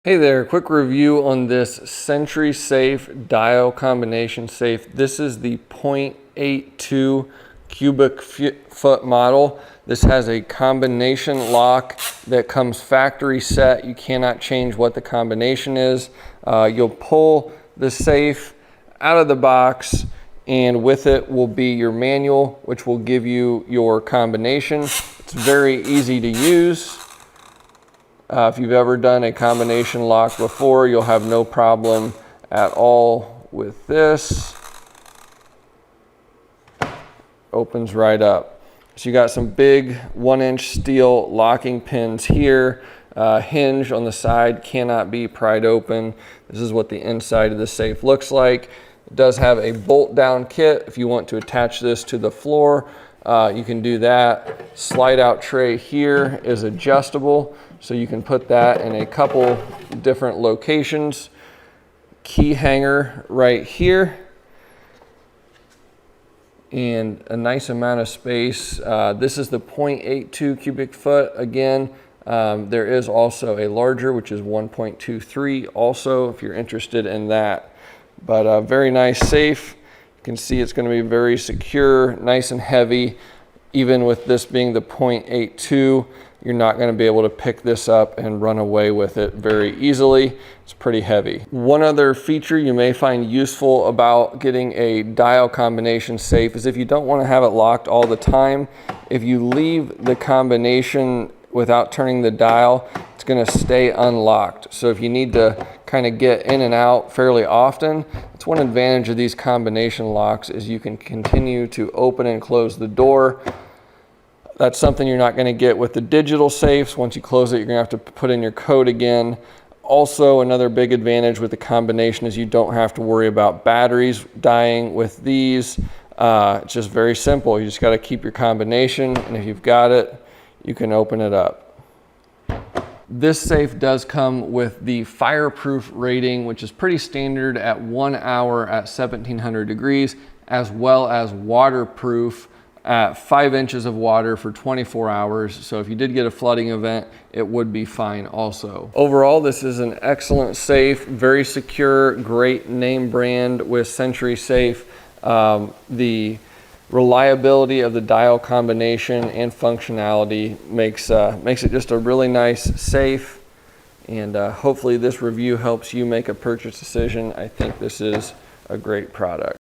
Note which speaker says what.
Speaker 1: Hey there, quick review on this Sentry Safe dial combination safe. This is the 0.82 cubic foot model. This has a combination lock that comes factory set. You cannot change what the combination is. You'll pull the safe out of the box, and with it will be your manual, which will give you your combination. It's very easy to use. If you've ever done a combination lock before, you'll have no problem at all with this. Opens right up. So you got some big 1-inch steel locking pins here. Hinge on the side cannot be pried open. This is what the inside of the safe looks like. It does have a bolt down kit. If you want to attach this to the floor, you can do that. Slide out tray here is adjustable, so you can put that in a couple different locations. Key hanger right here, and a nice amount of space. This is the 0.82 cubic foot. Again, there is also a larger, which is 1.23 also, if you're interested in that. But very nice safe. You can see it's going to be very secure, nice and heavy. Even with this being the 0.82, you're not going to be able to pick this up and run away with it very easily. It's pretty heavy. One other feature you may find useful about getting a dial combination safe is if you don't want to have it locked all the time, if you leave the combination without turning the dial, it's going to stay unlocked. So if you need to kind of get in and out fairly often, it's one advantage of these combination locks is you can continue to open and close the door. That's something you're not going to get with the digital safes. Once you close it, you're going to have to put in your code again. Also, another big advantage with the combination is you don't have to worry about batteries dying with these. It's just very simple. You just got to keep your combination, and if you've got it, you can open it up. This safe does come with the Fireproof rating, which is pretty standard at 1 hour at 1700 degrees, as well as waterproof at 5 inches of water for 24 hours. So if you did get a flooding event, it would be fine also. Overall, this is an excellent safe, very secure, great name brand with Sentry Safe. The reliability of the dial combination and functionality makes it just a really nice safe, and hopefully this review helps you make a purchase decision. I think this is a great product.